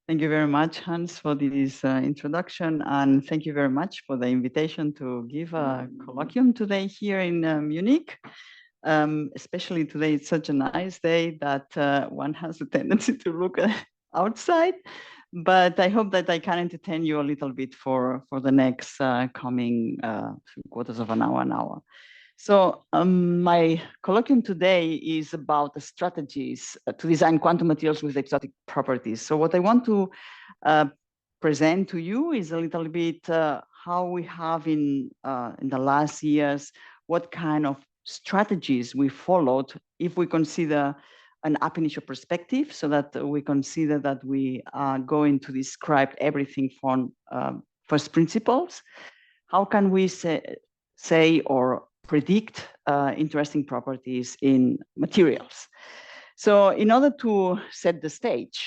Thank you very much, Hans, for this introduction, and thank you very much for the invitation to give a colloquium today here in Munich. Especially today, it's such a nice day that one has a tendency to look outside, but I hope that I can entertain you a little bit for the next coming quarters of an hour. So my colloquium today is about the strategies to design quantum materials with exotic properties. So what I want to present to you is a little bit how we have in the last years, what kind of strategies we followed if we consider an ab initio perspective, so that we consider that we are going to describe everything from first principles. How can we say or predict interesting properties in materials? So in order to set the stage,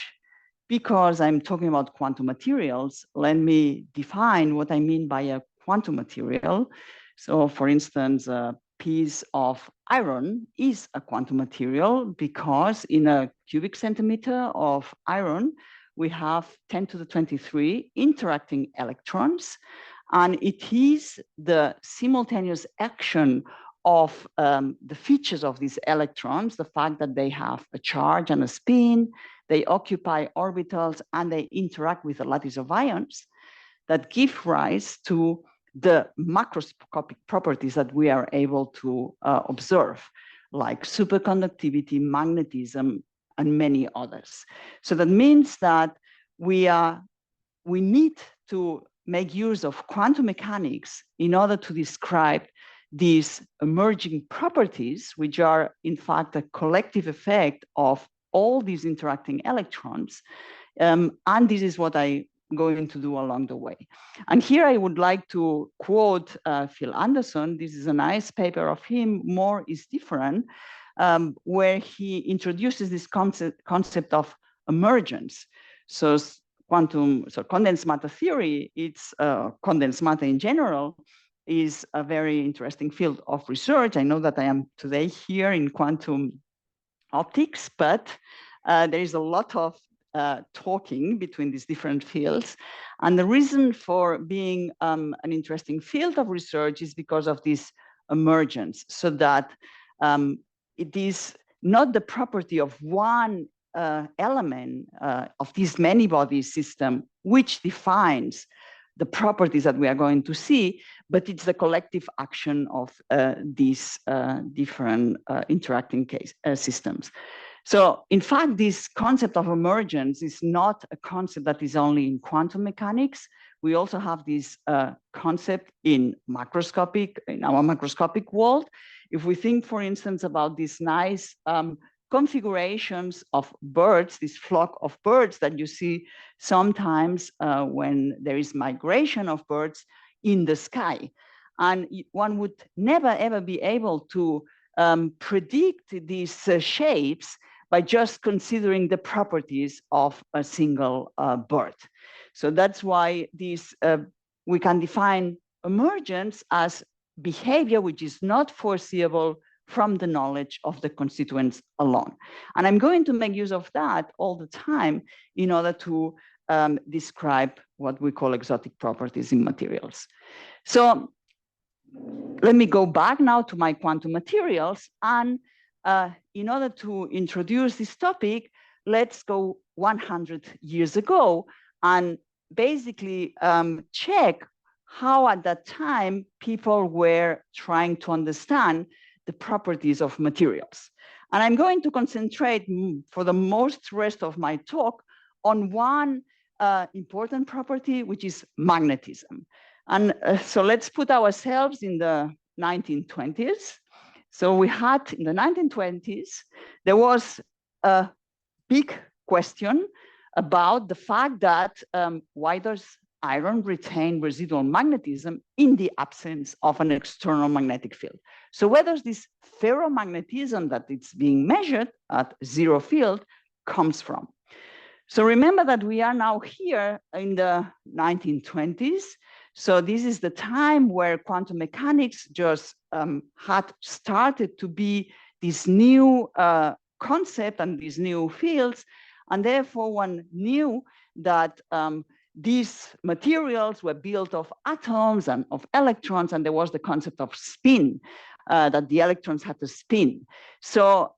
because I'm talking about quantum materials, let me define what I mean by a quantum material. So for instance, a piece of iron is a quantum material because in a cubic centimeter of iron, we have 10 to the 23 interacting electrons. And it is the simultaneous action of the features of these electrons, the fact that they have a charge and a spin, they occupy orbitals, and they interact with a lattice of ions that give rise to the macroscopic properties that we are able to observe, like superconductivity, magnetism, and many others. So that means that we need to make use of quantum mechanics in order to describe these emerging properties, which are in fact a collective effect of all these interacting electrons. And this is what I'm going to do along the way. And here I would like to quote Phil Anderson. This is a nice paper of him, More is Different, where he introduces this concept of emergence. So condensed matter theory, it's condensed matter in general, is a very interesting field of research. I know that I am today here in quantum optics, but there is a lot of talking between these different fields. And the reason for being an interesting field of research is because of this emergence, so that it is not the property of one element of this many-body system which defines the properties that we are going to see, but it's the collective action of these different interacting systems. So in fact, this concept of emergence is not a concept that is only in quantum mechanics. We also have this concept in our macroscopic world. If we think, for instance, about these nice configurations of birds, this flock of birds that you see sometimes when there is migration of birds in the sky. And one would never, ever be able to predict these shapes by just considering the properties of a single bird. So that's why we can define emergence as behavior which is not foreseeable from the knowledge of the constituents alone. And I'm going to make use of that all the time in order to describe what we call exotic properties in materials. So let me go back now to my quantum materials. And in order to introduce this topic, let's go 100 years ago and basically check how at that time people were trying to understand the properties of materials. And I'm going to concentrate for the most rest of my talk on one important property, which is magnetism. And so let's put ourselves in the 1920s. So we had in the 1920s, there was a big question about the fact that why does iron retain residual magnetism in the absence of an external magnetic field? So where does this ferromagnetism that it's being measured at zero field comes from? So remember that we are now here in the 1920s. So this is the time where quantum mechanics just had started to be this new concept and these new fields. And therefore, one knew that these materials were built of atoms and of electrons, and there was the concept of spin, that the electrons had to spin. So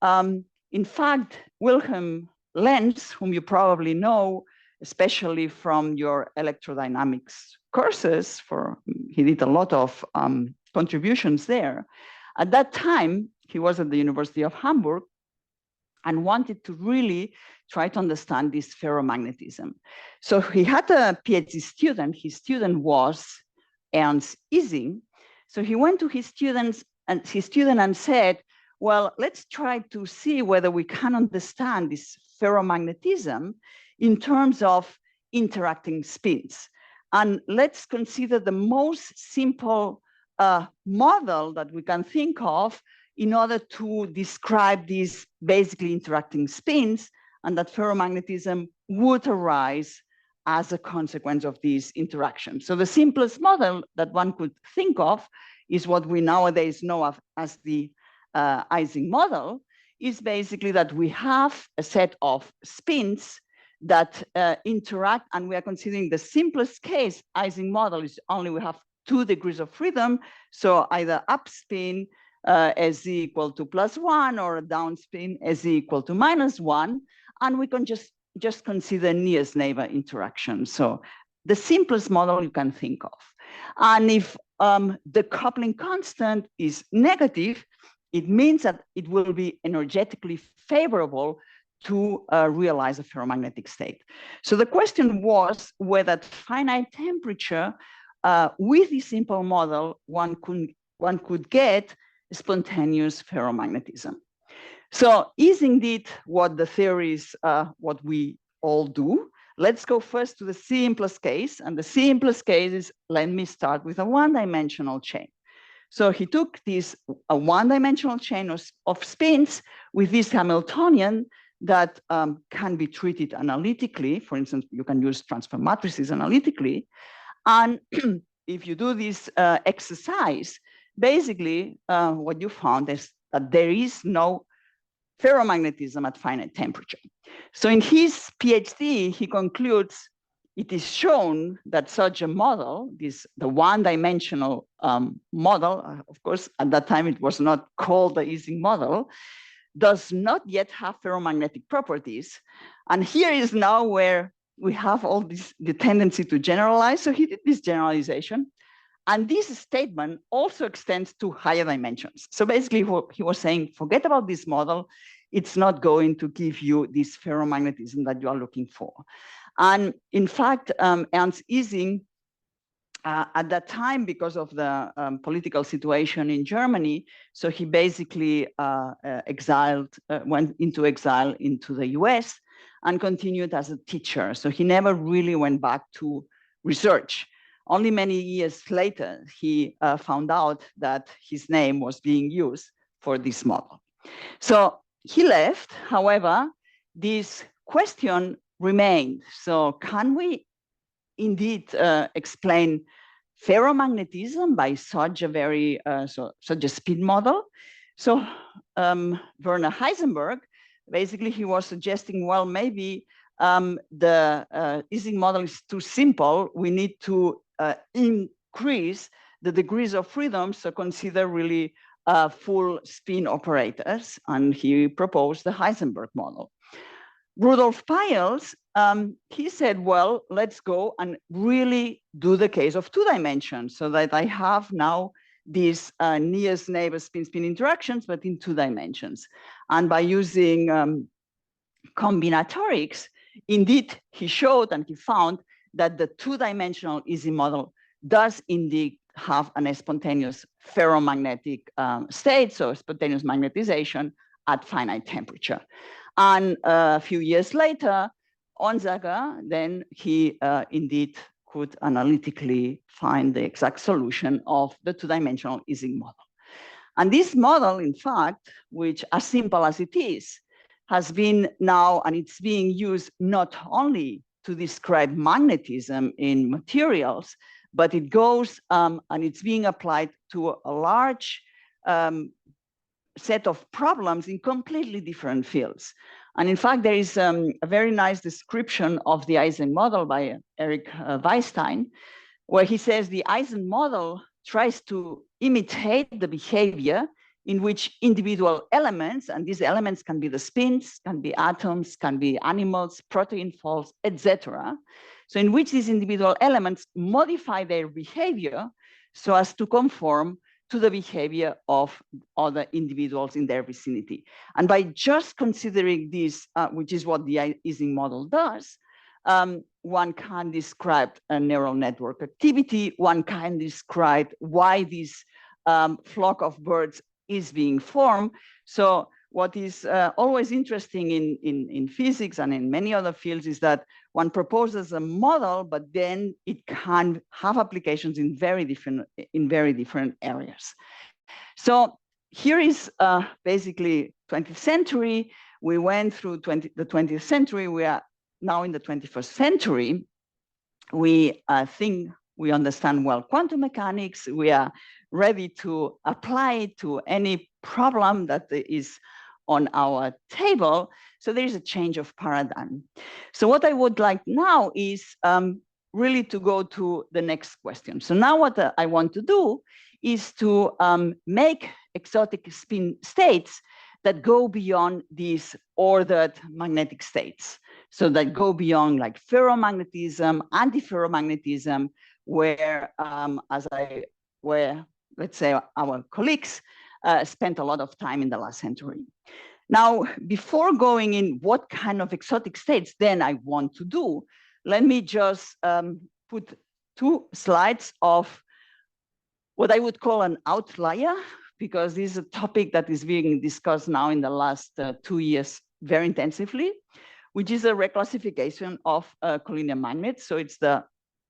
in fact, Wilhelm Lenz, whom you probably know, especially from your electrodynamics courses, he did a lot of contributions there. At that time, he was at the University of Hamburg and wanted to really try to understand this ferromagnetism. So he had a PhD student. His student was Ernst Ising. So he went to his student and said, well, let's try to see whether we can understand this ferromagnetism in terms of interacting spins. And let's consider the most simple model that we can think of in order to describe these basically interacting spins, and that ferromagnetism would arise as a consequence of these interactions. So the simplest model that one could think of is what we nowadays know as the Ising model, is basically that we have a set of spins that interact, and we are considering the simplest case. Ising model is only we have 2 degrees of freedom, so either up spin as equal to +1 or a down spin as equal to -1, and we can just consider nearest neighbor interaction. So the simplest model you can think of. And if the coupling constant is negative, it means that it will be energetically favorable to realize a ferromagnetic state. So the question was whether at finite temperature, with this simple model, one could get spontaneous ferromagnetism. So is indeed what the theory is, what we all do. Let's go first to the simplest case. And the simplest case is, let me start with a one-dimensional chain. So he took a one-dimensional chain of spins with this Hamiltonian that can be treated analytically. For instance, you can use transfer matrices analytically. And if you do this exercise, basically what you found is that there is no ferromagnetism at finite temperature. So in his PhD, he concludes it is shown that such a model, the one-dimensional model, of course, at that time it was not called the Ising model, does not yet have ferromagnetic properties. And here is now where we have all the tendency to generalize. So he did this generalization. And this statement also extends to higher dimensions. So basically he was saying, forget about this model. It's not going to give you this ferromagnetism that you are looking for. And in fact, Ernst Ising, at that time, because of the political situation in Germany, so he basically went into exile into the US and continued as a teacher. So he never really went back to research. Only many years later, he found out that his name was being used for this model. So he left. However, this question remained. So can we indeed explain ferromagnetism by such a spin model? So Werner Heisenberg, basically he was suggesting, well, maybe the Ising model is too simple. We need to increase the degrees of freedom, so consider really full spin operators, and he proposed the Heisenberg model. Rudolf Peierls, he said, well, let's go and really do the case of 2 dimensions, so that I have now these nearest neighbor spin-spin interactions, but in 2 dimensions. And by using combinatorics, indeed, he showed and he found that the 2-dimensional Ising model does indeed have a spontaneous ferromagnetic state, so spontaneous magnetization at finite temperature. And a few years later, Onsager, then he indeed could analytically find the exact solution of the 2-dimensional Ising model. And this model, in fact, which as simple as it is, has been now, and it's being used not only to describe magnetism in materials, but it goes and it's being applied to a large set of problems in completely different fields. And in fact, there is a very nice description of the Eisen model by Eric Weisstein, where he says the Eisen model tries to imitate the behavior in which individual elements, and these elements can be the spins, can be atoms, can be animals, protein folds, etc. So in which these individual elements modify their behavior so as to conform to the behavior of other individuals in their vicinity. And by just considering this, which is what the Ising model does, one can describe a neural network activity, one can describe why this flock of birds is being formed. So what is always interesting in physics and in many other fields is that one proposes a model, but then it can have applications in very different areas. So here is basically 20th century. We went through the 20th century. We are now in the 21st century. We think we understand well quantum mechanics. We are ready to apply it to any problem that is on our table. So there is a change of paradigm. So what I would like now is really to go to the next question. So now what I want to do is to make exotic spin states that go beyond these ordered magnetic states. So that go beyond like ferromagnetism, antiferromagnetism, where let's say our colleagues spent a lot of time in the last century. Now, before going in what kind of exotic states then I want to do, let me just put 2 slides of what I would call an outlier, because this is a topic that is being discussed now in the last 2 years very intensively, which is a reclassification of collinear magnets. So it's the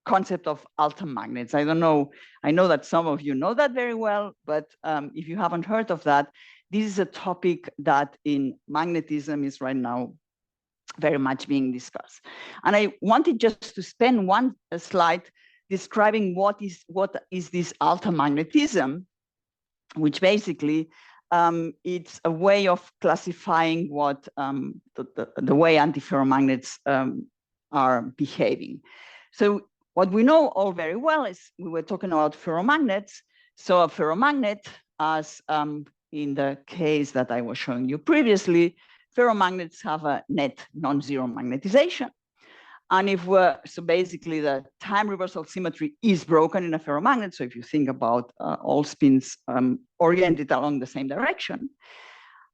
concept of alpha magnets. I don't know, I know that some of you know that very well, but if you haven't heard of that, this is a topic that in magnetism is right now very much being discussed. And I wanted just to spend one slide describing what is this alpha magnetism, which basically it's a way of classifying what the way antiferromagnets are behaving. So what we know all very well is we were talking about ferromagnets. So a ferromagnet, as in the case that I was showing you previously, ferromagnets have a net non-zero magnetization. And if so basically the time reversal symmetry is broken in a ferromagnet. So if you think about all spins oriented along the same direction,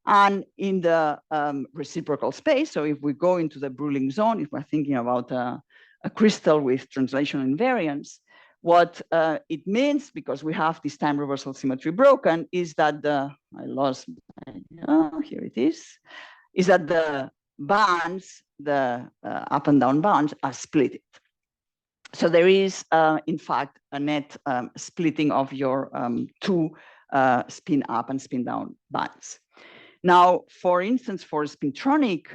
and in the reciprocal space, so if we go into the Brühling zone, if we're thinking about a crystal with translational invariance, what it means, because we have this time reversal symmetry broken, is that here it is that the bands, the up and down bands are split. So there is, in fact, a net splitting of your 2 spin up and spin down bands. Now, for instance, for spintronic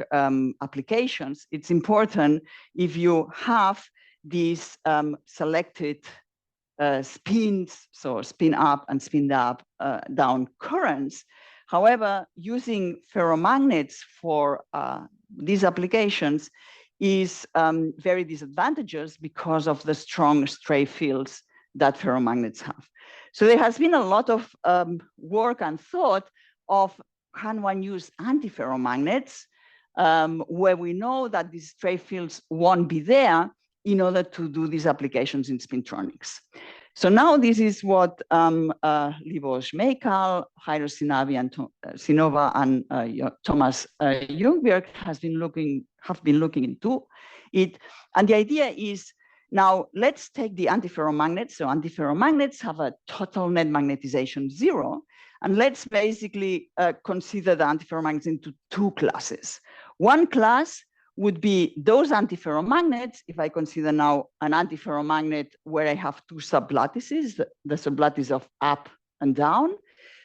applications, it's important if you have these selected spins, so spin up and spin down currents. However, using ferromagnets for these applications is very disadvantageous because of the strong stray fields that ferromagnets have. So there has been a lot of work and thought of can one use antiferromagnets where we know that these stray fields won't be there in order to do these applications in spintronics. So now this is what Libos Meikal, Jairo Sinova, and Thomas Ljungberg have been looking into it. And the idea is, now let's take the antiferromagnets. So antiferromagnets have a total net magnetization 0. And let's basically consider the antiferromagnets into 2 classes. One class would be those antiferromagnets, if I consider now an antiferromagnet where I have 2 sublattices, the sublattice of up and down.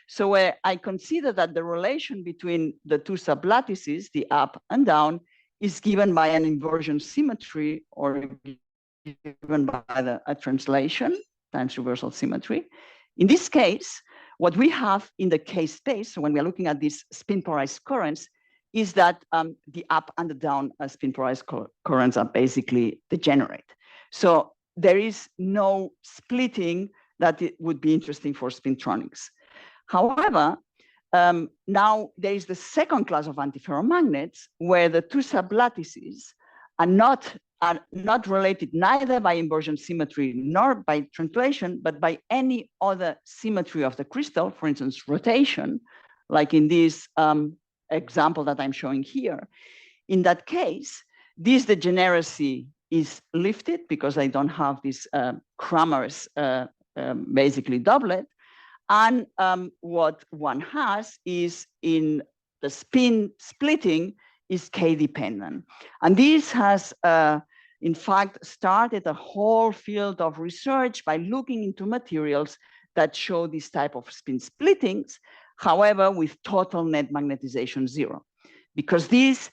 So where I consider that the relation between the 2 sublattices, the up and down, is given by an inversion symmetry or given by a translation, times reversal symmetry. In this case, what we have in the K space, so when we are looking at these spin polarized currents, is that the up and the down spin polarized currents are basically degenerate. So there is no splitting that it would be interesting for spintronics. However, now there is the second class of antiferromagnets where the two sublattices are not related neither by inversion symmetry nor by translation, but by any other symmetry of the crystal, for instance, rotation, like in this example that I'm showing here. In that case, this degeneracy is lifted because I don't have this Kramer's basically doublet. And what one has is in the spin splitting is K-dependent. And this has, in fact, started a whole field of research by looking into materials that show this type of spin splittings, however, with total net magnetization 0. Because this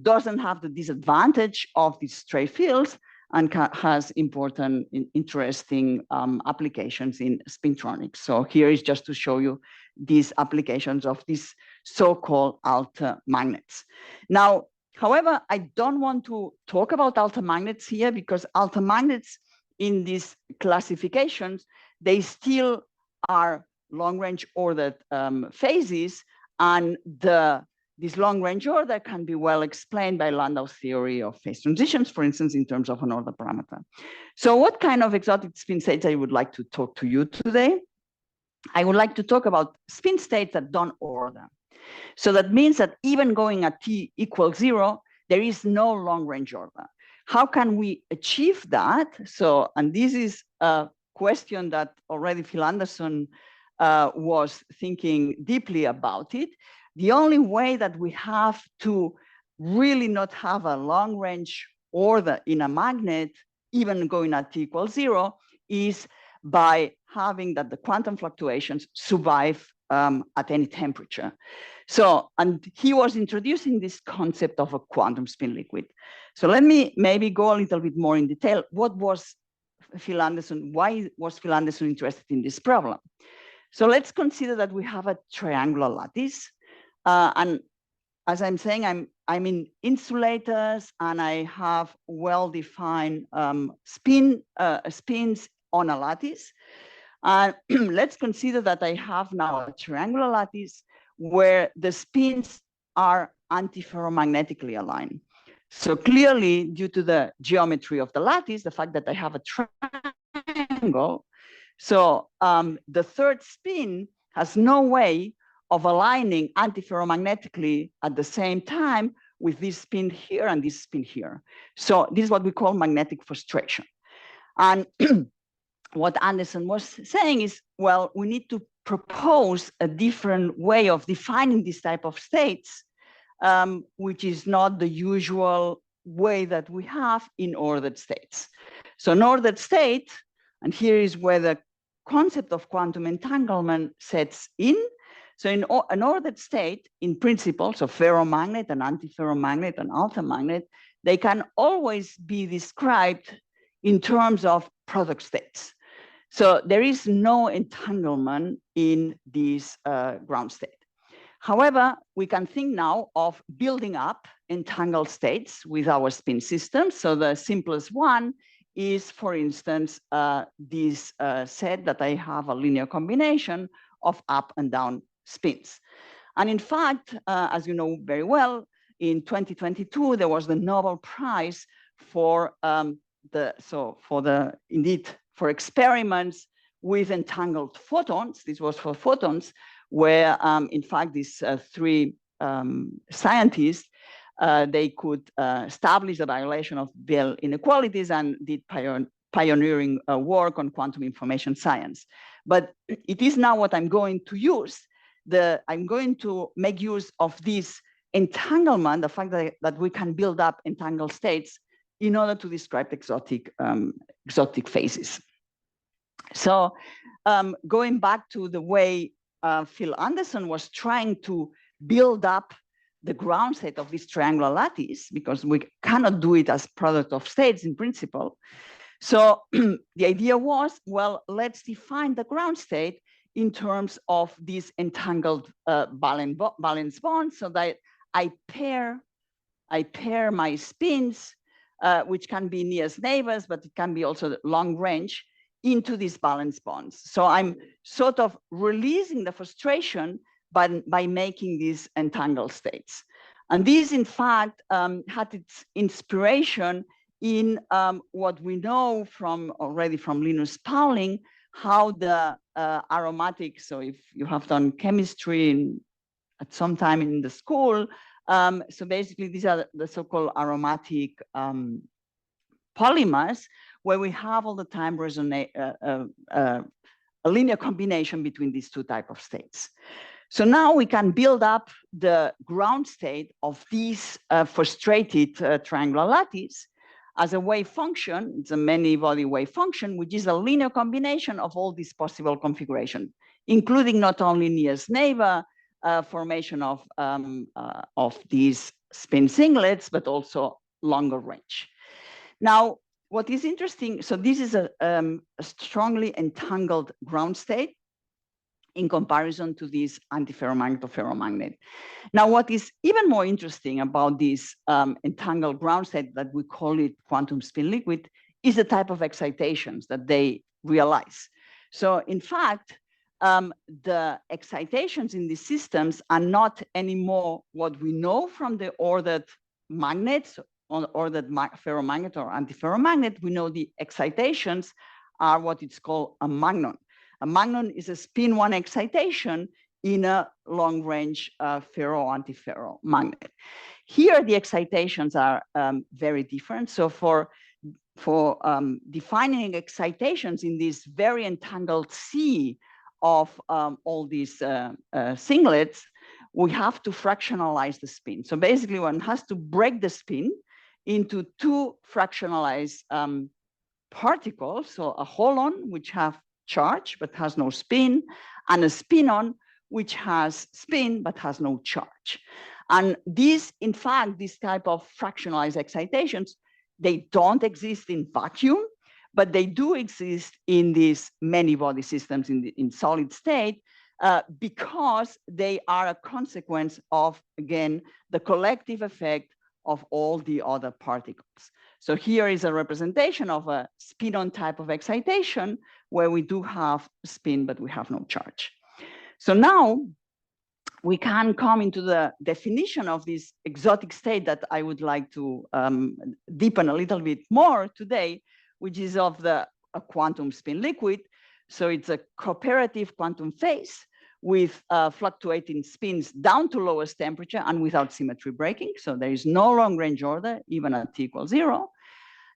doesn't have the disadvantage of these stray fields and has important, interesting applications in spintronics. So here is just to show you these applications of these so-called alter magnets. Now, however, I don't want to talk about alter magnets here because alter magnets in these classifications, they still are long-range ordered phases, and this long-range order can be well explained by Landau's theory of phase transitions, for instance, in terms of an order parameter. So what kind of exotic spin states I would like to talk to you today? I would like to talk about spin states that don't order. So that means that even going at t equals 0, there is no long-range order. How can we achieve that? So, and this is a question that already Phil Anderson was thinking deeply about it. The only way that we have to really not have a long-range order in a magnet, even going at t equals 0, is by having that the quantum fluctuations survive at any temperature. So, and he was introducing this concept of a quantum spin liquid. So let me maybe go a little bit more in detail. What was Phil Anderson, why was Phil Anderson interested in this problem? So let's consider that we have a triangular lattice. And as I'm saying, I'm in insulators and I have well-defined spins on a lattice. Let's consider that I have now a triangular lattice where the spins are antiferromagnetically aligned. So clearly, due to the geometry of the lattice, the fact that I have a triangle, so the third spin has no way of aligning antiferromagnetically at the same time with this spin here and this spin here. So this is what we call magnetic frustration. And what Anderson was saying is, well, we need to propose a different way of defining this type of states, which is not the usual way that we have in ordered states. So an ordered state, and here is where the concept of quantum entanglement sets in. So in an ordered state, in principle, so ferromagnet and antiferromagnet and altermagnet, they can always be described in terms of product states. So there is no entanglement in this ground state. However, we can think now of building up entangled states with our spin system. So the simplest one is, for instance, this set that I have a linear combination of up and down spins. And in fact, as you know very well, in 2022, there was the Nobel Prize for for experiments with entangled photons. This was for photons, where in fact these three scientists, they could establish the violation of Bell inequalities and did pioneering work on quantum information science. But it is now what I'm going to use. I'm going to make use of this entanglement, the fact that we can build up entangled states in order to describe exotic phases. So going back to the way Phil Anderson was trying to build up the ground state of this triangular lattice, because we cannot do it as product of states in principle. So the idea was, well, let's define the ground state in terms of these entangled valence bonds, so that I pair my spins, which can be nearest neighbors, but it can be also long range, into these valence bonds. So I'm sort of releasing the frustration by making these entangled states. And this, in fact, had its inspiration in what we know already from Linus Pauling, how the aromatics, so if you have done chemistry at some time in the school, so basically these are the so-called aromatic polymers, where we have all the time a linear combination between these two types of states. So now we can build up the ground state of these frustrated triangular lattice as a wave function. It's a many-body wave function, which is a linear combination of all these possible configurations, including not only nearest neighbor formation of these spin singlets, but also longer range. Now, what is interesting, so this is a strongly entangled ground state in comparison to this antiferromagnet or ferromagnet. Now, what is even more interesting about this entangled ground state, that we call it quantum spin liquid, is the type of excitations that they realize. So in fact, the excitations in these systems are not anymore what we know from the ordered magnets, or that ferromagnet or antiferromagnet. We know the excitations are what it's called a magnon. A magnon is a spin 1 excitation in a long range ferro-antiferro magnet. Here, the excitations are very different. So for defining excitations in this very entangled sea of all these singlets, we have to fractionalize the spin. So basically, one has to break the spin into two fractionalized particles. So a holon, which have charge but has no spin, and a spinon, which has spin but has no charge. And these, in fact, this type of fractionalized excitations, they don't exist in vacuum, but they do exist in these many-body systems in solid state, because they are a consequence of, again, the collective effect of all the other particles. So here is a representation of a spin-on type of excitation where we do have spin, but we have no charge. So now we can come into the definition of this exotic state that I would like to deepen a little bit more today, which is of a quantum spin liquid. So it's a cooperative quantum phase with fluctuating spins down to lowest temperature and without symmetry breaking. So there is no long range order, even at t equals 0.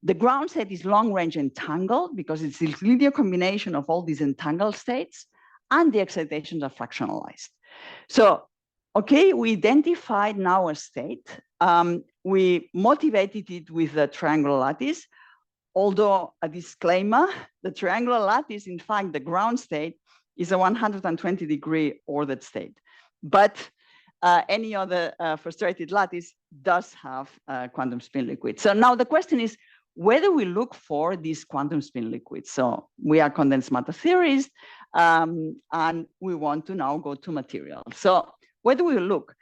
The ground state is long range entangled because it's this linear combination of all these entangled states, and the excitations are fractionalized. So, okay, we identified now a state. We motivated it with the triangular lattice, although a disclaimer, the triangular lattice, in fact, the ground state is a 120-degree ordered state. But any other frustrated lattice does have quantum spin liquid. So now the question is, where do we look for these quantum spin liquids? So we are condensed matter theorists, and we want to now go to material. So where do we look?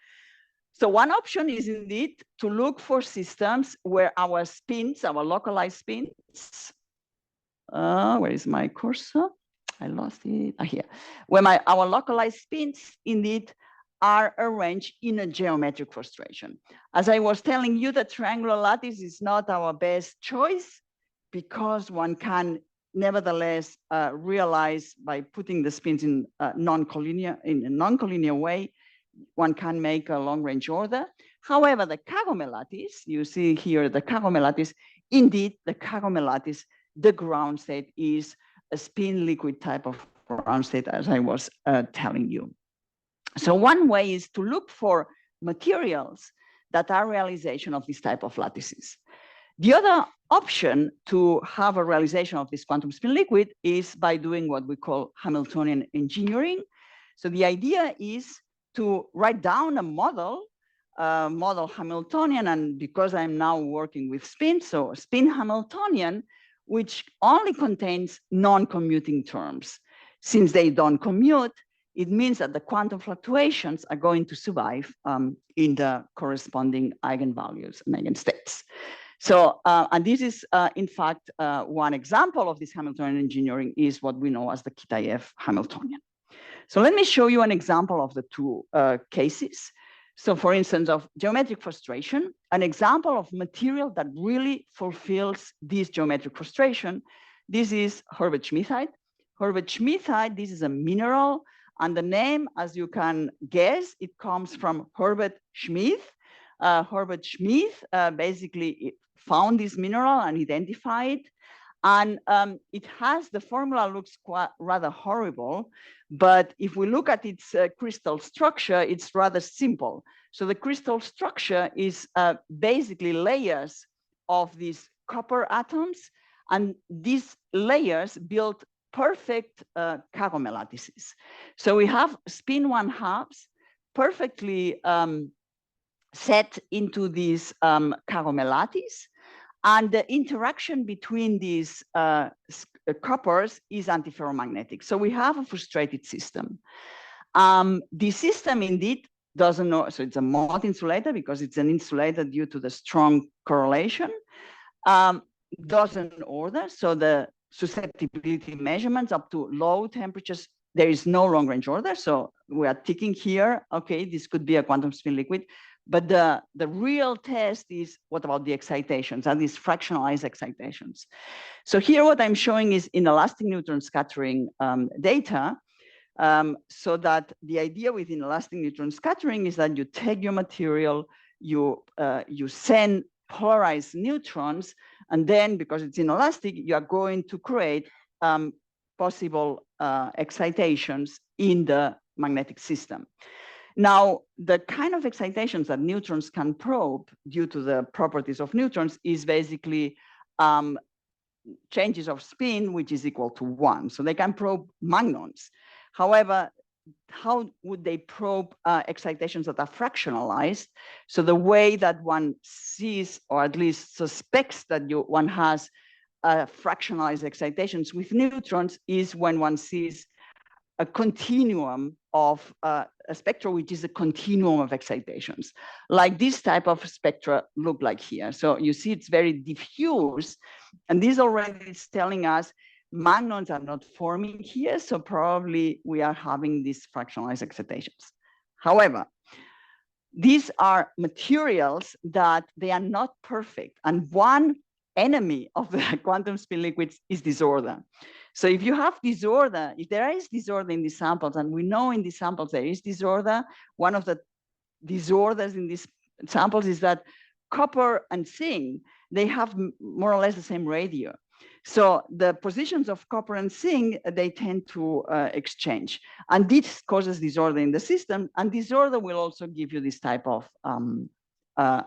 So one option is indeed to look for systems where our spins, our localized spins, where is my cursor? I lost it, here. Where our localized spins indeed are arranged in a geometric frustration. As I was telling you, the triangular lattice is not our best choice because one can nevertheless realize by putting the spins in a non-collinear way, one can make a long range order. However, the Kagome lattice, you see here the Kagome lattice, indeed the Kagome lattice, the ground state is a spin liquid type of ground state, as I was telling you. So one way is to look for materials that are realization of this type of lattices. The other option to have a realization of this quantum spin liquid is by doing what we call Hamiltonian engineering. So the idea is to write down a model Hamiltonian, and because I'm now working with spin, so spin Hamiltonian, which only contains non-commuting terms. Since they don't commute, it means that the quantum fluctuations are going to survive in the corresponding eigenvalues and eigenstates. So, and this is, in fact, one example of this Hamiltonian engineering is what we know as the Kitaev Hamiltonian. So let me show you an example of the two cases. So for instance, of geometric frustration, an example of material that really fulfills this geometric frustration. This is Herbert-Schmidtite. Herbert-Schmidtite, this is a mineral, and the name, as you can guess, it comes from Herbert Schmidt. Herbert Schmidt basically found this mineral and identified, and it has, the formula looks quite rather horrible, but if we look at its crystal structure, it's rather simple. So the crystal structure is basically layers of these copper atoms, and these layers build perfect Caromel lattices. So we have spin 1/2 perfectly set into these Caromel lattice, and the interaction between these coppers is antiferromagnetic. So we have a frustrated system. The system indeed doesn't know, so it's a Mott insulator because it's an insulator due to the strong correlation. Doesn't order, so the susceptibility measurements up to low temperatures, there is no long range order. So we are ticking here, okay, this could be a quantum spin liquid. But the real test is, what about the excitations and these fractionalized excitations? So here what I'm showing is inelastic neutron scattering data. So that the idea with inelastic neutron scattering is that you take your material, you send polarized neutrons, and then because it's inelastic, you are going to create possible excitations in the magnetic system. Now, the kind of excitations that neutrons can probe due to the properties of neutrons is basically changes of spin, which is equal to 1. So they can probe magnons. However, how would they probe excitations that are fractionalized? So the way that one sees, or at least suspects that one has fractionalized excitations with neutrons is when one sees a continuum of a spectra, which is a continuum of excitations, like this type of spectra look like here. So you see it's very diffuse, and this already is telling us magnons are not forming here, so probably we are having these fractionalized excitations. However, these are materials that they are not perfect, and one enemy of the quantum spin liquids is disorder. So if you have disorder, if there is disorder in these samples, and we know in these samples there is disorder, one of the disorders in these samples is that copper and zinc, they have more or less the same radio. So the positions of copper and zinc, they tend to exchange. And this causes disorder in the system, and disorder will also give you this type of a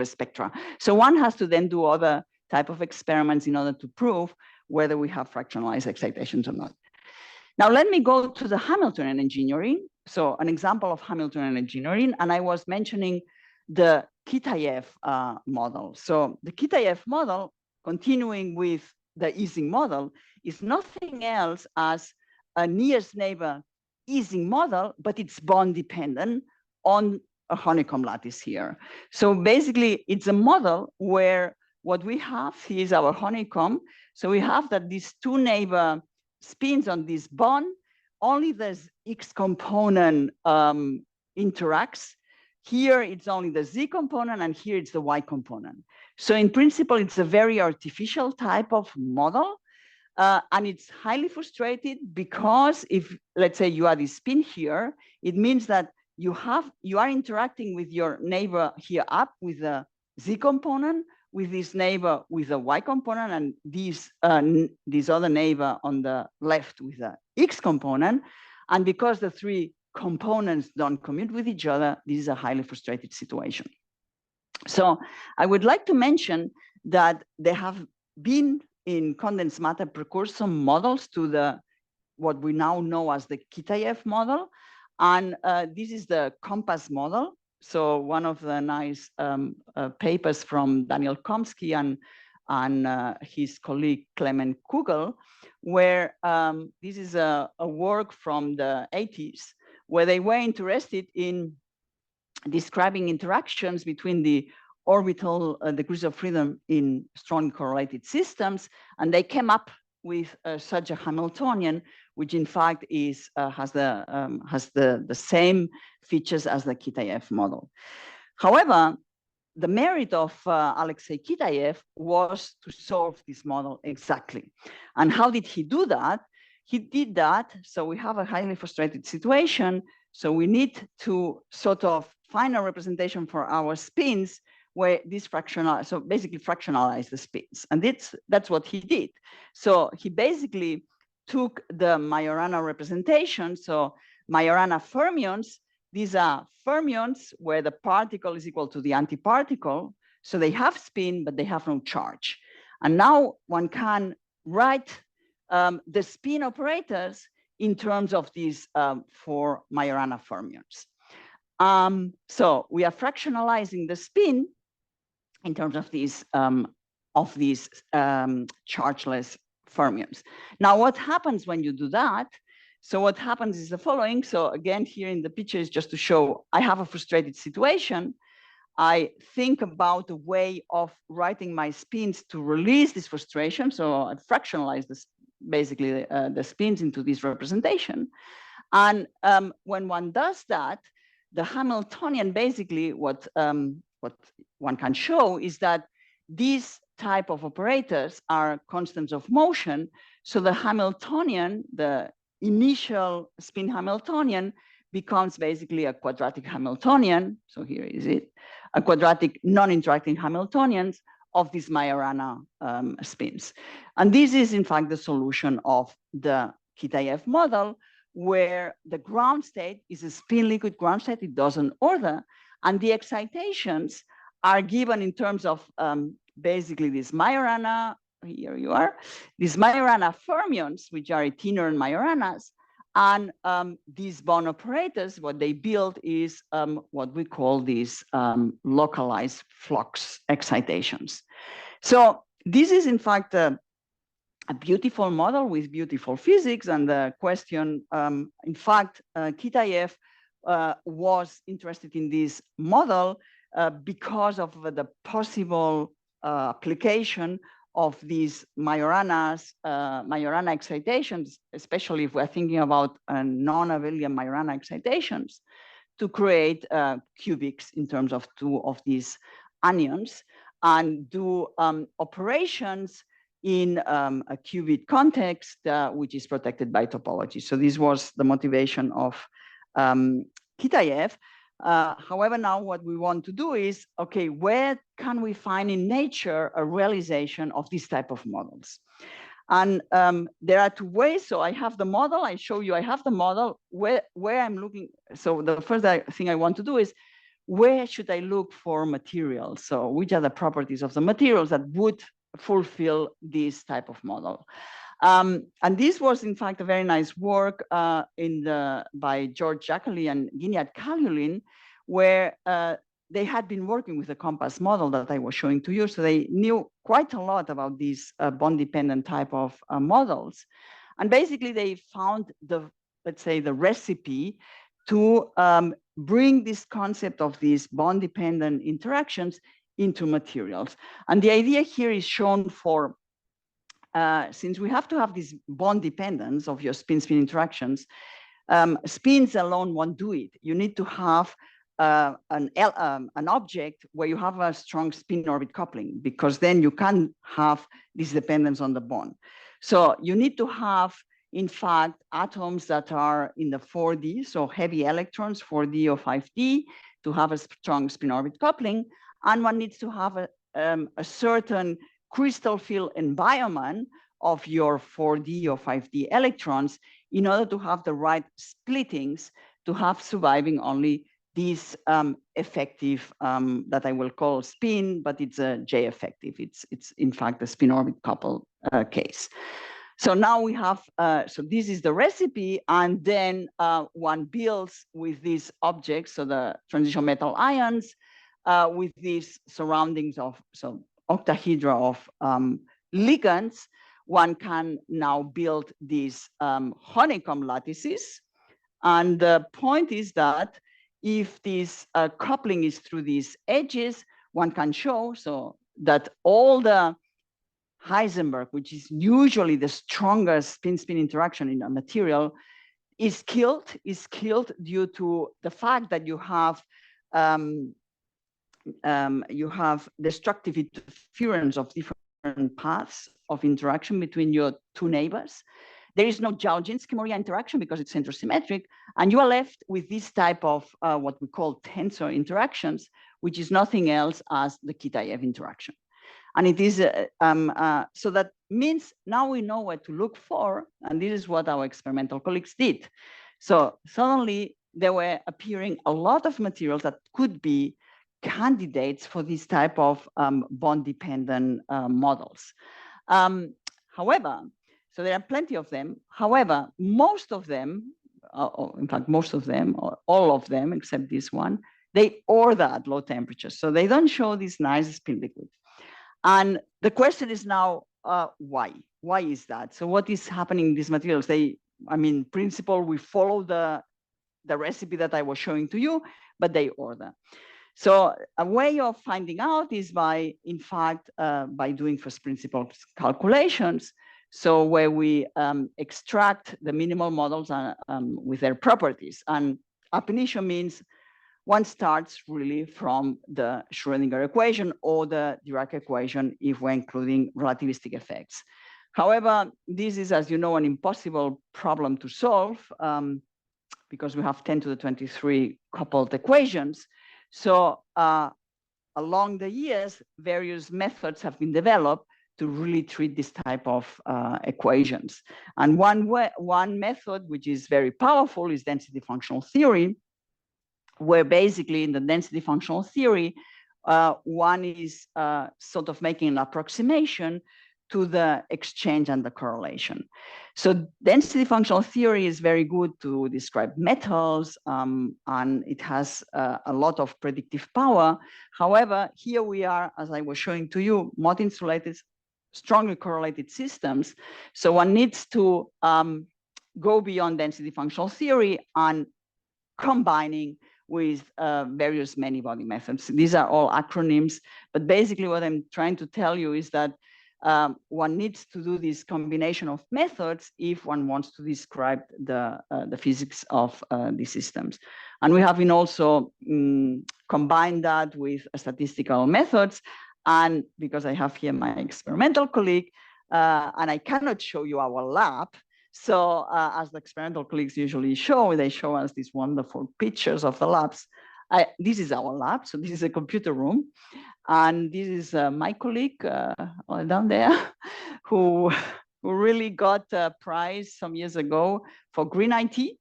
spectra. So one has to then do other type of experiments in order to prove whether we have fractionalized excitations or not. Now, let me go to the Hamiltonian engineering. So an example of Hamiltonian engineering, and I was mentioning the Kitaev model. So the Kitaev model, continuing with the Ising model, is nothing else as a nearest neighbor Ising model, but it's bond dependent on a honeycomb lattice here. So basically, it's a model where what we have here is our honeycomb. So we have that these two neighbor spins on this bond, only the X component interacts. Here, it's only the Z component, and here it's the Y component. So in principle, it's a very artificial type of model, and it's highly frustrated because if, let's say, you add a spin here, it means that you are interacting with your neighbor here up with the Z component, with this neighbor with the Y component, and this other neighbor on the left with the X component. And because the three components don't commute with each other, this is a highly frustrated situation. So I would like to mention that there have been in condensed matter precursor models to what we now know as the Kitaev model. And this is the compass model. So one of the nice papers from Daniel Komsky and and his colleague Clement Kugel, where this is a work from the 80s, where they were interested in describing interactions between the orbital degrees of freedom in strongly correlated systems, and they came up with such a Hamiltonian, which in fact is has the same features as the Kitaev model. However, the merit of Alexei Kitaev was to solve this model exactly. And how did he do that? He did that, so we have a highly frustrated situation, so we need to sort of find a representation for our spins where this fractional, so basically fractionalize the spins. And that's what he did. So he basically took the Majorana representation, so Majorana fermions. These are fermions where the particle is equal to the antiparticle. So they have spin, but they have no charge. And now one can write the spin operators in terms of these 4 Majorana fermions. So we are fractionalizing the spin in terms of these chargeless fermions. Now, what happens when you do that? So what happens is the following. So again, here in the picture is just to show I have a frustrated situation. I think about a way of writing my spins to release this frustration. So I fractionalize this, basically the spins into this representation. And when one does that, the Hamiltonian, basically what one can show is that these type of operators are constants of motion. So the Hamiltonian, the initial spin Hamiltonian, becomes basically a quadratic Hamiltonian. So here is it, a quadratic non-interacting Hamiltonians of these Majorana spins. And this is in fact the solution of the Kitaev model, where the ground state is a spin liquid ground state, it doesn't order, and the excitations are given in terms of basically this Majorana, here you are, these Majorana fermions, which are itinerant Majoranas, and these bond operators, what they build is what we call these localized flux excitations. So this is in fact a beautiful model with beautiful physics, and the question, in fact, Kitaev was interested in this model because of the possible application of these Majorana excitations, especially if we're thinking about non-abelian Majorana excitations, to create cubics in terms of 2 of these anions and do operations in a qubit context, which is protected by topology. So this was the motivation of Kitaev. However, now what we want to do is, okay, where can we find in nature a realization of this type of models? And there are 2 ways. So I have the model, I show you I have the model, where I'm looking. So the first thing I want to do is, where should I look for materials? So which are the properties of the materials that would fulfill this type of model? And this was, in fact, a very nice work by George Jackley and Ginyat Kalulin, where they had been working with the compass model that I was showing to you. So they knew quite a lot about these bond-dependent type of models. And basically, they found let's say, the recipe to bring this concept of these bond-dependent interactions into materials. And the idea here is shown for since we have to have this bond dependence of your spin-spin interactions, spins alone won't do it. You need to have an object where you have a strong spin-orbit coupling, because then you can have this dependence on the bond. So you need to have, in fact, atoms that are in the 4D, so heavy electrons, 4D or 5D, to have a strong spin-orbit coupling. And one needs to have a certain crystal field environment of your 4D or 5D electrons in order to have the right splittings to have surviving only these effective that I will call spin, but it's a J effective. It's in fact a spin orbit couple case. So now we have, so this is the recipe, and then one builds with these objects, so the transition metal ions, with these surroundings of, so octahedra of ligands, one can now build these honeycomb lattices. And the point is that if this coupling is through these edges, one can show so that all the Heisenberg, which is usually the strongest spin-spin interaction in a material, is killed due to the fact that you have destructive interference of different paths of interaction between your two neighbors. There is no Jauregg-Skimoria interaction because it's centrosymmetric, and you are left with this type of what we call tensor interactions, which is nothing else as the Kitaev interaction. And it is, so that means now we know what to look for, and this is what our experimental colleagues did. So suddenly there were appearing a lot of materials that could be candidates for this type of bond-dependent models. However, so there are plenty of them. However, most of them, in fact, most of them, or all of them, except this one, they order at low temperatures. So they don't show this nice spin liquid. And the question is now, why? Why is that? So what is happening in these materials? In principle, we follow the recipe that I was showing to you, but they order. So a way of finding out is by, in fact, by doing first principles calculations. So where we extract the minimal models with their properties. And ab initio means one starts really from the Schrödinger equation or the Dirac equation if we're including relativistic effects. However, this is, as you know, an impossible problem to solve because we have 10 to the 23 coupled equations. So along the years, various methods have been developed to really treat this type of equations. And one method, which is very powerful, is density functional theory, where basically in the density functional theory, one is sort of making an approximation to the exchange and the correlation. So density functional theory is very good to describe metals, and it has a lot of predictive power. However, here we are, as I was showing to you, not insulated, strongly correlated systems. So one needs to go beyond density functional theory and combining with various many-body methods. These are all acronyms, but basically what I'm trying to tell you is that one needs to do this combination of methods if one wants to describe the physics of these systems. And we have been also combined that with statistical methods. And because I have here my experimental colleague, and I cannot show you our lab, so as the experimental colleagues usually show, they show us these wonderful pictures of the labs. This is our lab, so this is a computer room. And this is my colleague down there who really got a prize some years ago for green IT,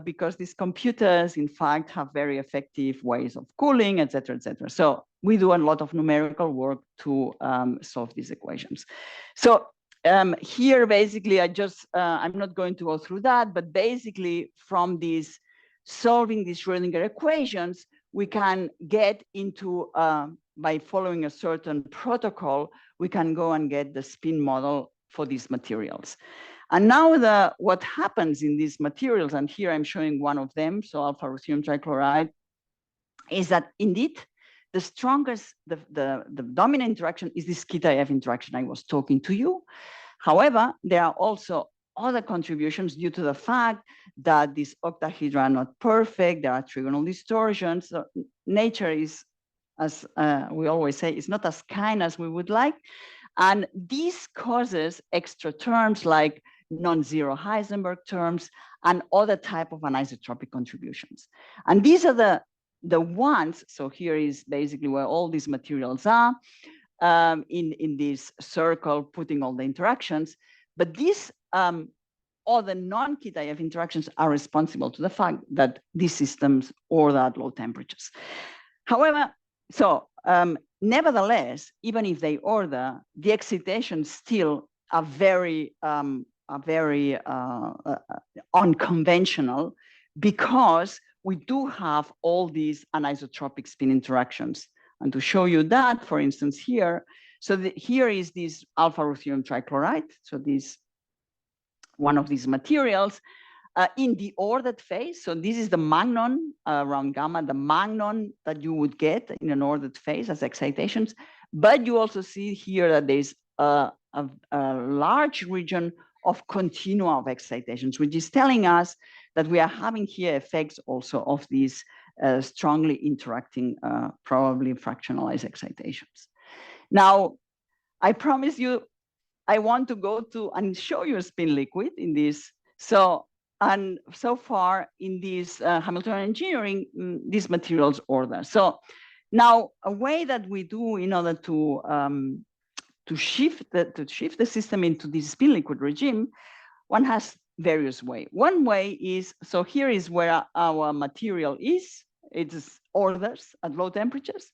because these computers, in fact, have very effective ways of cooling, et cetera, et cetera. So we do a lot of numerical work to solve these equations. So here, basically, I'm not going to go through that, but basically from these solving these Schrödinger equations, we can get into, by following a certain protocol, we can go and get the spin model for these materials. And now what happens in these materials, and here I'm showing one of them, so alpha ruthenium trichloride, is that indeed, the strongest, the dominant interaction is this Kitaev interaction I was talking to you. However, there are also other contributions due to the fact that these octahedra are not perfect, there are trigonal distortions. So nature is, as we always say, is not as kind as we would like. And this causes extra terms like non-zero Heisenberg terms and other type of anisotropic contributions. And these are the ones, so here is basically where all these materials are in this circle, putting all the interactions. But these all the non-Kitaev interactions are responsible to the fact that these systems order at low temperatures. However, so nevertheless, even if they order, the excitations still are very unconventional, because we do have all these anisotropic spin interactions. And to show you that, for instance, here, so here is this alpha ruthenium trichloride. So this one of these materials in the ordered phase. So this is the magnon around gamma, the magnon that you would get in an ordered phase as excitations. But you also see here that there's a large region of continua of excitations, which is telling us that we are having here effects also of these strongly interacting, probably fractionalized excitations. Now, I promise you, I want to go to and show you a spin liquid in this. So, and so far in this Hamiltonian engineering, these materials order. So now a way that we do in order to shift the system into this spin liquid regime, one has various ways. One way is, so here is where our material is. It's orders at low temperatures.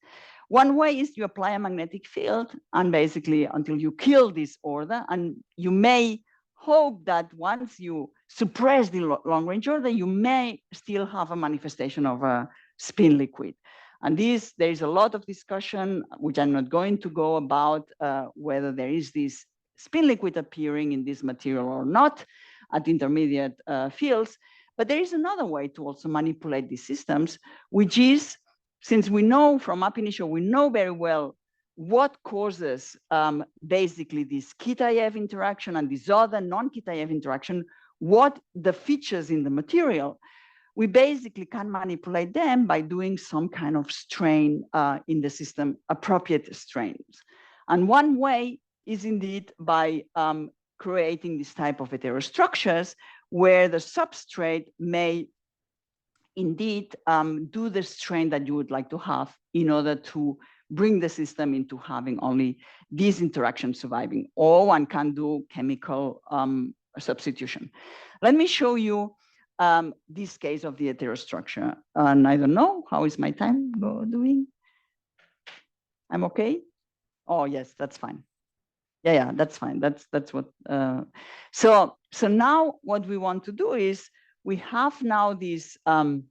One way is you apply a magnetic field and basically until you kill this order, and you may hope that once you suppress the long range order, you may still have a manifestation of a spin liquid. And this, there is a lot of discussion, which I'm not going to go about whether there is this spin liquid appearing in this material or not at intermediate fields. But there is another way to also manipulate these systems, which is, since we know from ab initio, we know very well what causes basically this Kitaev interaction and this other non-Kitaev interaction, what the features in the material, we basically can manipulate them by doing some kind of strain in the system, appropriate strains. And one way is indeed by creating this type of heterostructures where the substrate may indeed do the strain that you would like to have in order to bring the system into having only these interactions surviving, or one can do chemical substitution. Let me show you this case of the heterostructure. And I don't know, how is my time doing? I'm okay? Oh, yes, that's fine. Yeah, that's fine. That's what. So now what we want to do is we have now this alpha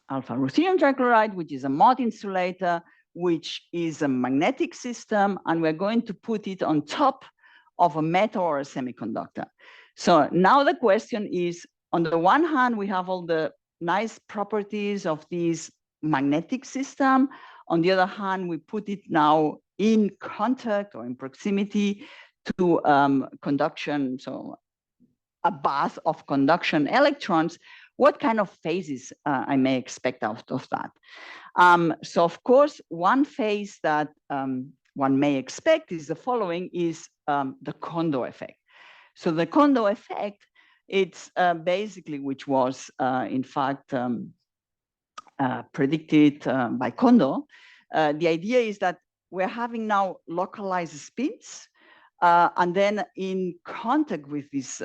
ruthenium trichloride, which is a Mott insulator, which is a magnetic system, and we're going to put it on top of a metal or a semiconductor. So now the question is, on the one hand, we have all the nice properties of this magnetic system. On the other hand, we put it now in contact or in proximity to conduction, so a bath of conduction electrons. What kind of phases I may expect out of that? So of course, one phase that one may expect is the following, is the Kondo effect. So the Kondo effect, it's basically, which was in fact predicted by Kondo. The idea is that we're having now localized spins, and then in contact with these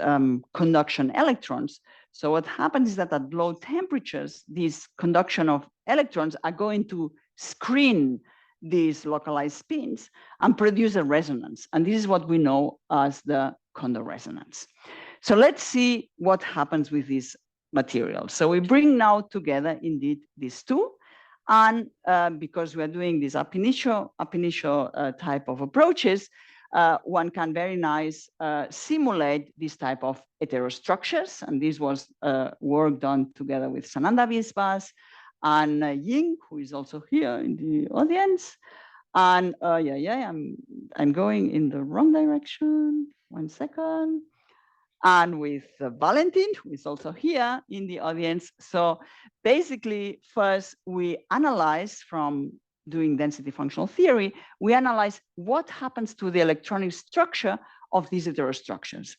conduction electrons. So what happens is that at low temperatures, these conduction of electrons are going to screen these localized spins and produce a resonance. And this is what we know as the Kondo resonance. So let's see what happens with this material. So we bring now together indeed these two. And because we're doing this ab initio type of approaches, one can very nice simulate this type of heterostructures. And this was work done together with Sananda Viswas and Ying, who is also here in the audience. And I'm going in the wrong direction. 1 second. And with Valentí, who is also here in the audience. So basically, first we analyze from doing density functional theory, we analyze what happens to the electronic structure of these heterostructures.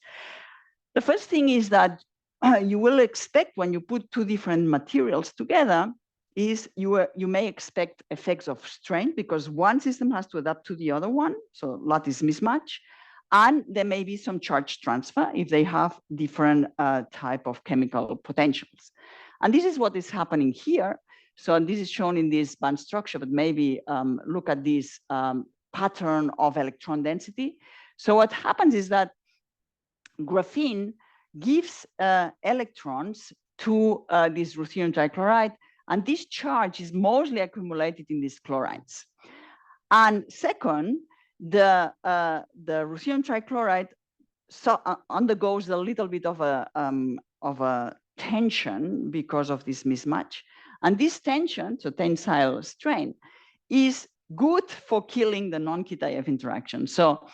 The first thing is that you will expect when you put two different materials together is you may expect effects of strain because one system has to adapt to the other one, so lattice mismatch. And there may be some charge transfer if they have different type of chemical potentials. And this is what is happening here. So this is shown in this band structure, but maybe look at this pattern of electron density. So what happens is that graphene gives electrons to this ruthenium trichloride, And this charge is mostly accumulated in these chlorides. And second, the ruthenium trichloride undergoes a little bit of a tension because of this mismatch. And this tension, so tensile strain, is good for killing the non-Kitaev interaction. So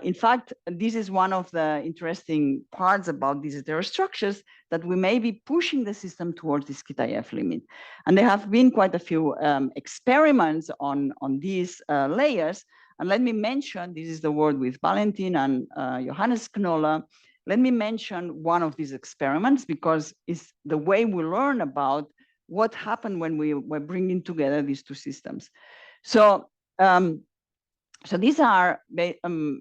in fact, this is one of the interesting parts about these heterostructures, that we may be pushing the system towards this Kitaev limit. And there have been quite a few experiments on these layers. And let me mention, this is the work with Valentí and Johannes Knoller. Let me mention one of these experiments, because it's the way we learn about what happened when we were bringing together these two systems. So, so these are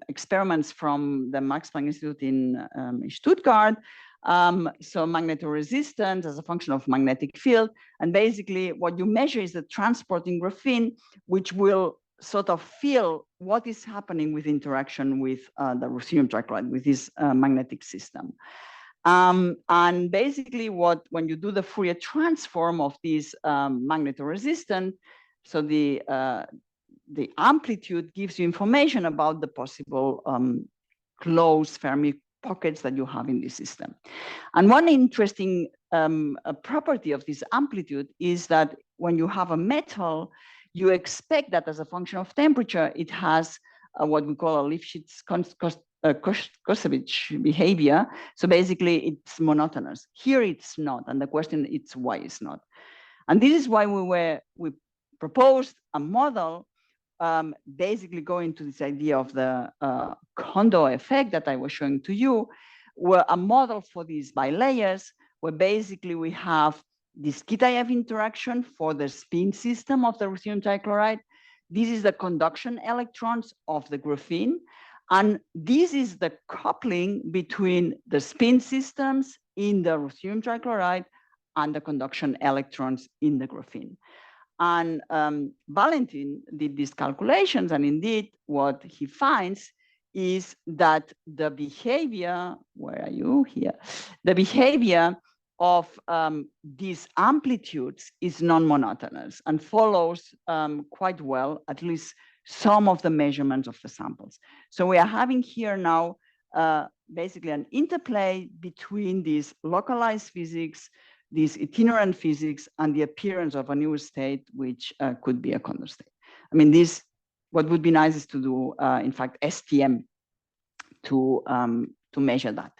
experiments from the Max Planck Institute in Stuttgart. So magnetoresistance as a function of magnetic field. And basically what you measure is the transporting graphene, which will sort of feel what is happening with interaction with the ruthenium trichloride, with this magnetic system. And basically when you do the Fourier transform of this magnetoresistant, so the amplitude gives you information about the possible closed Fermi pockets that you have in this system. And one interesting property of this amplitude is that when you have a metal, you expect that as a function of temperature, it has what we call a Lifshitz-Koszewicz behavior. So basically it's monotonous. Here it's not, and the question is why it's not. And this is why we proposed a model basically going to this idea of the Kondo effect that I was showing to you, where a model for these bilayers, where basically we have this Kitaev interaction for the spin system of the ruthenium trichloride. This is the conduction electrons of the graphene. And this is the coupling between the spin systems in the ruthenium trichloride and the conduction electrons in the graphene. And Valentí did these calculations, and indeed what he finds is that the behavior, where are you here? The behavior of these amplitudes is non-monotonous and follows quite well, at least some of the measurements of the samples. So we are having here now basically an interplay between these localized physics, this itinerant physics, and the appearance of a new state, which could be a Kondo state. I mean, what would be nice is to do, in fact, STM to measure that.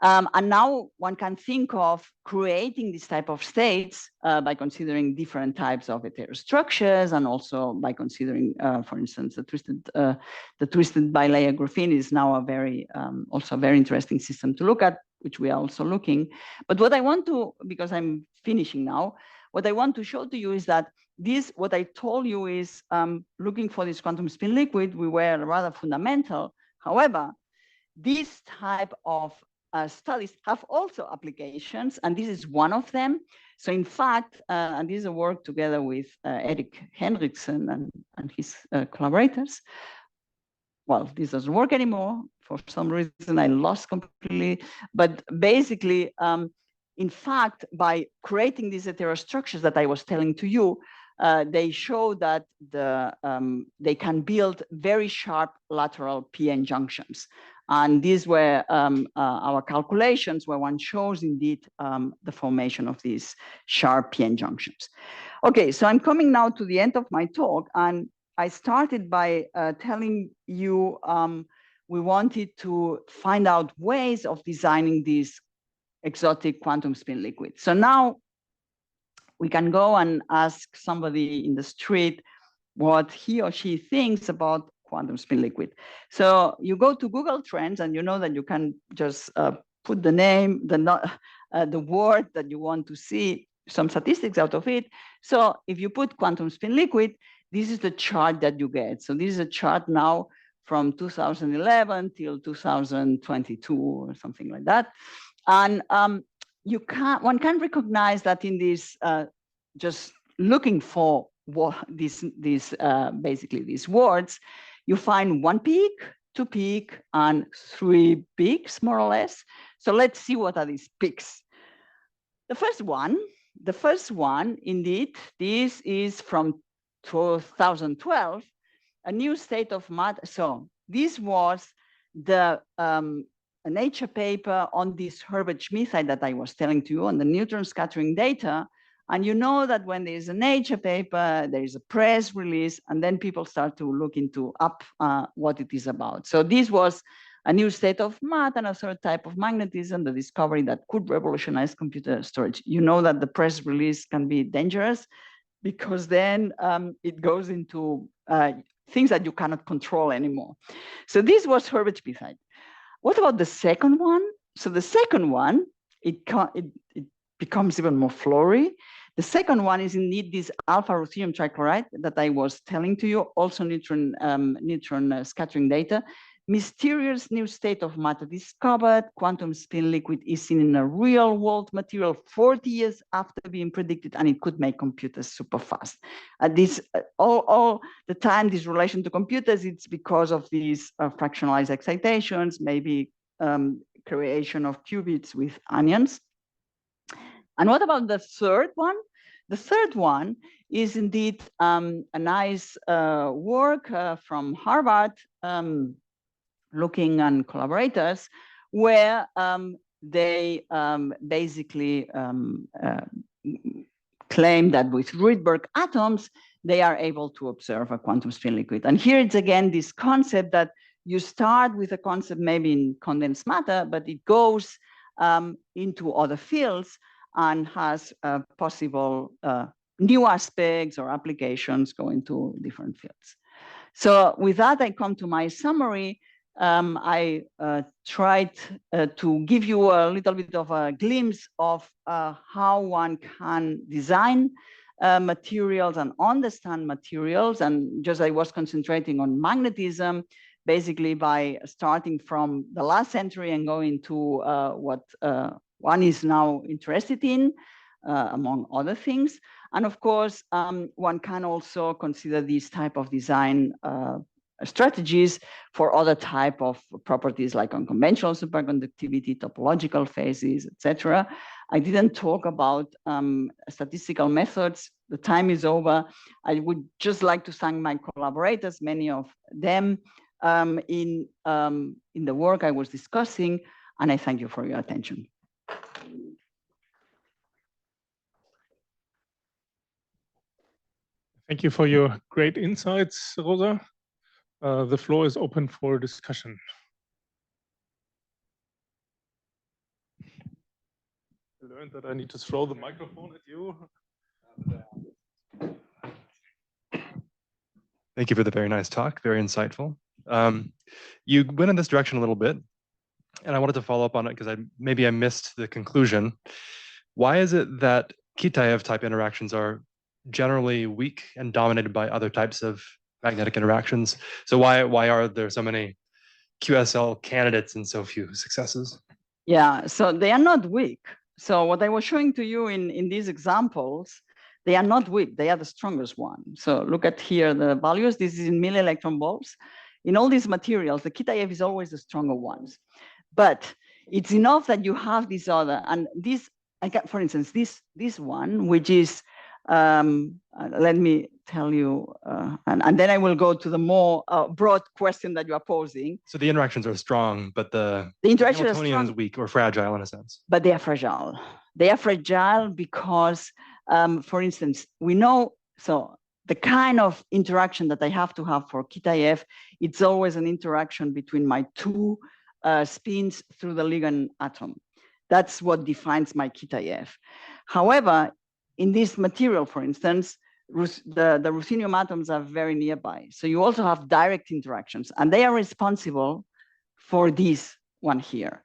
And now one can think of creating this type of states by considering different types of heterostructures, and also by considering, for instance, the twisted bilayer graphene is now a very, also a very interesting system to look at, which we are also looking. But what I want to, because I'm finishing now, what I want to show to you is that this, what I told you is looking for this quantum spin liquid, we were rather fundamental. However, this type of studies have also applications, and this is one of them. So in fact, and this is a work together with Erik Henriksen and his collaborators. Well, this doesn't work anymore. For some reason, I lost completely. But basically, in fact, by creating these heterostructures that I was telling to you, they show that they can build very sharp lateral PN junctions. And these were our calculations, where one shows indeed the formation of these sharp PN junctions. Okay, so I'm coming now to the end of my talk, and I started by telling you we wanted to find out ways of designing these exotic quantum spin liquids. So now we can go and ask somebody in the street what he or she thinks about quantum spin liquid. So you go to Google Trends, and you know that you can just put the name, the word that you want to see, some statistics out of it. So if you put quantum spin liquid, this is the chart that you get. So this is a chart now from 2011 till 2022 or something like that. And one can recognize that in this, just looking for what basically these words, you find 1 peak, 2 peak, and 3 peaks, more or less. So let's see what are these peaks. The first one the first one, indeed, this is from 2012, a new state of matter. So this was the a Nature paper on this Herbert Schmidtite that I was telling to you on the neutron scattering data. And you know that when there is a Nature paper, there is a press release, and then people start to look into what it is about. So this was a new state of matter and a third type of magnetism, the discovery that could revolutionize computer storage. You know that the press release can be dangerous because then it goes into things that you cannot control anymore. So this was Herbert Schmidtite. What about the second one? So the second one, it becomes even more flowery. The second one is indeed this alpha ruthenium trichloride that I was telling to you, also neutron scattering data. Mysterious new state of matter discovered. Quantum spin liquid is seen in a real world material 40 years after being predicted, and it could make computers super fast. All the time, this relation to computers, it's because of these fractionalized excitations, maybe creation of qubits with onions. And what about the third one? The third one is indeed a nice work from Harvard, looking on collaborators, where they basically claim that with Rydberg atoms, they are able to observe a quantum spin liquid. And here it's again this concept that you start with a concept maybe in condensed matter, but it goes into other fields and has possible new aspects or applications going to different fields. So with that, I come to my summary. I tried to give you a little bit of a glimpse of how one can design materials and understand materials. And just I was concentrating on magnetism, basically by starting from the last century and going to what one is now interested in, among other things. And of course, one can also consider these type of design strategies for other type of properties like unconventional superconductivity, topological phases, etc. I didn't talk about statistical methods. The time is over. I would just like to thank my collaborators, many of them in the work I was discussing, and I thank you for your attention. Thank you for your great insights, Rosa. The floor is open for discussion. I learned that I need to throw the microphone at you. Thank you for the very nice talk, very insightful. You went in this direction a little bit, and I wanted to follow up on it because maybe I missed the conclusion. Why is it that Kitaev type interactions are generally weak and dominated by other types of magnetic interactions? So why are there so many QSL candidates and so few successes? Yeah, so they are not weak. So what I was showing to you in these examples, they are not weak, they are the strongest one. So look at here the values. This is in milli-electron volts. In all these materials, the Kitaev is always the stronger ones. But it's enough that you have this other, and this, for instance, this one, which is, let me tell you, and then I will go to the more broad question that you are posing. So the interactions are strong, but the interaction Hamiltonian is weak or fragile in a sense. But they are fragile. They are fragile because, for instance, we know, so the kind of interaction that I have to have for Kitaev, it's always an interaction between my two spins through the ligand atom. That's what defines my Kitaev. However, in this material, for instance, the ruthenium atoms are very nearby. So you also have direct interactions, and they are responsible for this one here.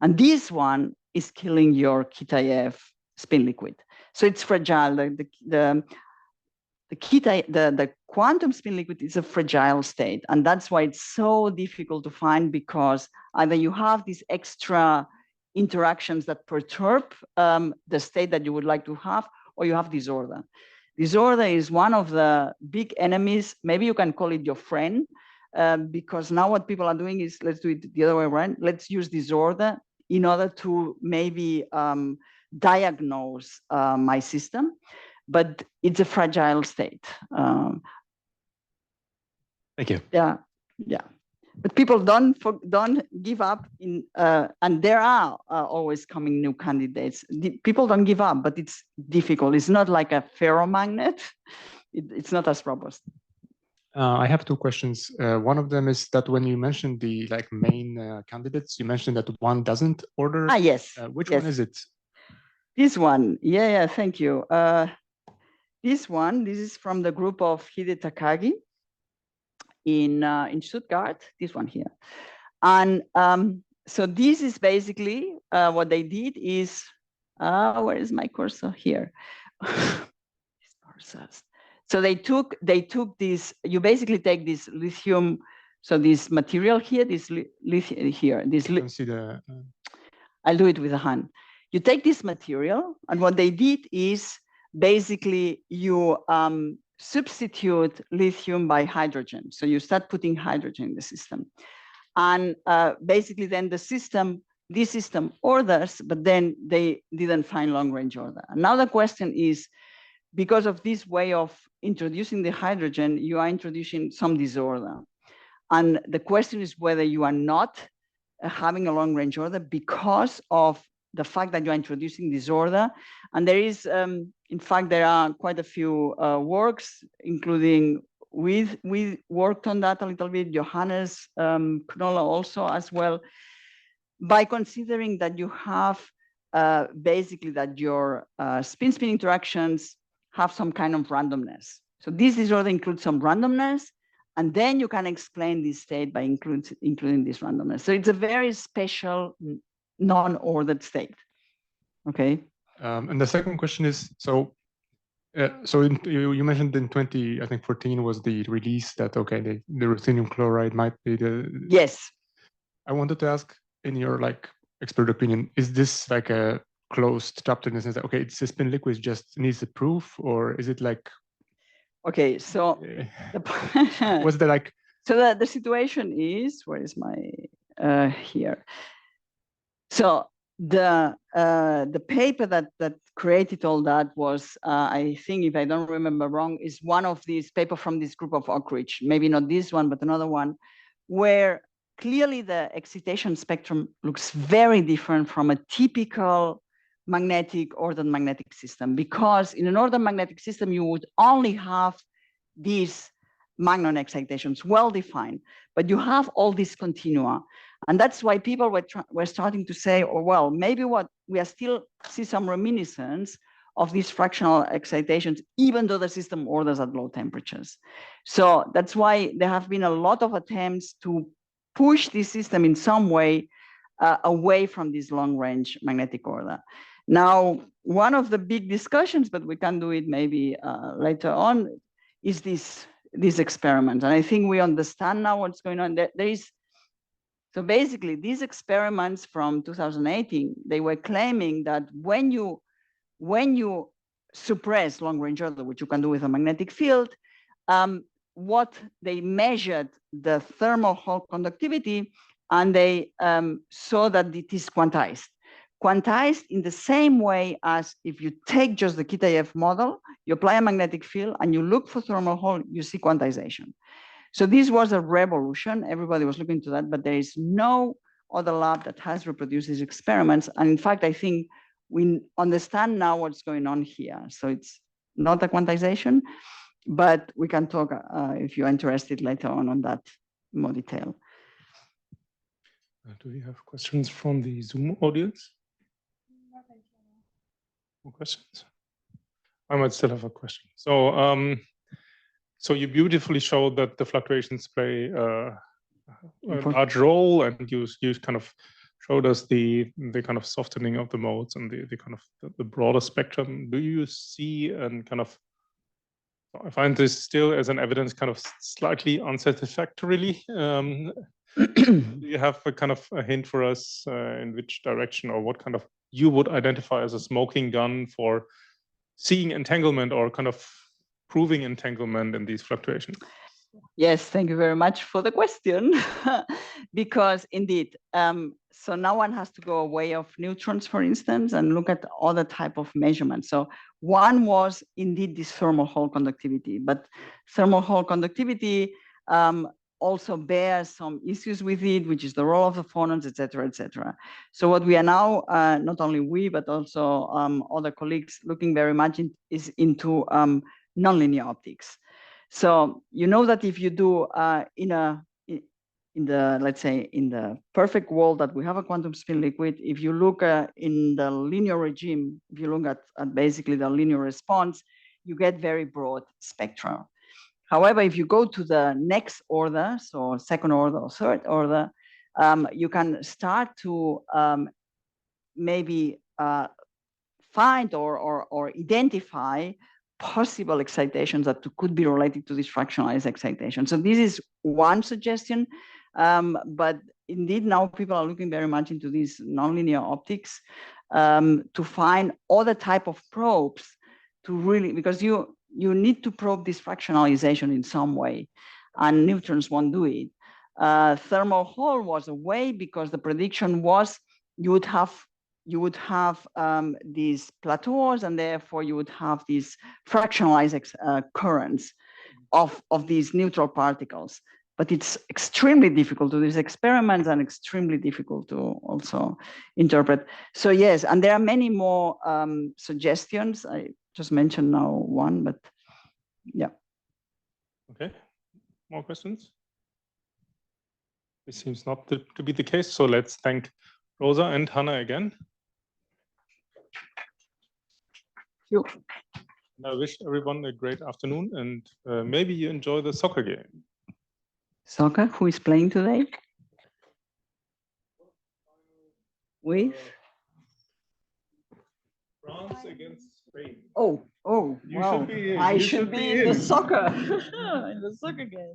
And this one is killing your Kitaev spin liquid. So it's fragile. The quantum spin liquid is a fragile state. And that's why it's so difficult to find, because either you have these extra interactions that perturb the state that you would like to have, or you have disorder. Disorder is one of the big enemies. Maybe you can call it your friend, because now what people are doing is, let's do it the other way around. Let's use disorder in order to maybe diagnose my system, but it's a fragile state. Thank you. Yeah. But people don't give up and there are always coming new candidates. People don't give up, but it's difficult. It's not like a ferromagnet. It's not as robust. I have two questions. One of them is that when you mentioned the main candidates, you mentioned that one doesn't order. Yes. Which yes. one is it? This one. Yeah. Thank you. This is from the group of Hide Takagi in Stuttgart. This one here, and so this is basically what they did is where is my cursor here? So they took this. You basically take this lithium, so this material here, this lithium here, this. You can see the. I'll do it with a hand. You take this material, and what they did is basically you substitute lithium by hydrogen. So you start putting hydrogen in the system, and basically then this system orders, but then they didn't find long-range order. And now the question is, because of this way of introducing the hydrogen, you are introducing some disorder. And the question is whether you are not having a long-range order because of the fact that you are introducing disorder. And there is, in fact, there are quite a few works, including we worked on that a little bit, Johannes Knoller also as well, by considering that you have basically that your spin-spin interactions have some kind of randomness. So this disorder includes some randomness, and then you can explain this state by including this randomness. So it's a very special non-ordered state. Okay. And the second question is, so you mentioned in 2014 was the release that the ruthenium chloride might be the. Yes. I wanted to ask, in your expert opinion, is this like a closed chapter in the sense that it's a spin liquid just needs a proof, or is it like? Okay, so what's the So the situation is, where is my here? So the paper that created all that was, I think, if I don't remember wrong, is one of these paper from this group of Oak Ridge, maybe not this one, but another one, where clearly the excitation spectrum looks very different from a typical ordered magnetic system, because in an ordered magnetic system, you would only have these magnon excitations well defined, but you have all these continua. And that's why people were starting to say, oh, well, maybe what we are still see some reminiscence of these fractional excitations, even though the system orders at low temperatures. So that's why there have been a lot of attempts to push this system in some way away from this long-range magnetic order. Now, one of the big discussions, but we can do it maybe later on, is this experiment. And I think we understand now what's going on. So basically, these experiments from 2018, they were claiming that when you suppress long-range order, which you can do with a magnetic field, what they measured the thermal Hall conductivity, and they saw that it is quantized. Quantized in the same way as if you take just the Kitaev model, you apply a magnetic field and you look for thermal Hall, you see quantization. So this was a revolution. Everybody was looking to that, but there is no other lab that has reproduced these experiments. And in fact, I think we understand now what's going on here. So it's not a quantization, but we can talk if you're interested later on that in more detail. Do we have questions from the Zoom audience? More questions? I might still have a question. So, so you beautifully showed that the fluctuations play a large role, and you kind of showed us the kind of softening of the modes and the kind of the broader spectrum. Do you see and kind of, I find this still as an evidence kind of slightly unsatisfactorily. Do you have a kind of a hint for us in which direction or what kind of you would identify as a smoking gun for seeing entanglement or kind of proving entanglement in these fluctuations? Yes, thank you very much for the question. Because indeed, so now one has to go away of neutrons, for instance, and look at other type of measurements. So one was indeed this thermal Hall conductivity, but thermal Hall conductivity also bears some issues with it, which is the role of the phonons, et cetera, et cetera. So what we are now, not only we, but also other colleagues looking very much into nonlinear optics. So you know that if you do in the, let's say, in the perfect world that we have a quantum spin liquid, if you look in the linear regime, if you look at basically the linear response, you get very broad spectra. However, if you go to the next order, so second order or third order, you can start to maybe find or identify possible excitations that could be related to this fractionalized excitation. So this is one suggestion, but indeed now people are looking very much into these nonlinear optics to find other type of probes to really, because you need to probe this fractionalization in some way, and neutrons won't do it. Thermal Hall was a way because the prediction was you would have these plateaus, and therefore you would have these fractionalized currents of these neutral particles. But it's extremely difficult to do these experiments and extremely difficult to also interpret. So yes, and there are many more suggestions. I just mentioned now one, but yeah. Okay, more questions? This seems not to be the case. So let's thank Rosa and Hannah again. You. And I wish everyone a great afternoon, and maybe you enjoy the soccer game. Soccer? Who is playing today? With? France against Spain. Oh, You wow. should be, I should be in the in. soccer, in the soccer game.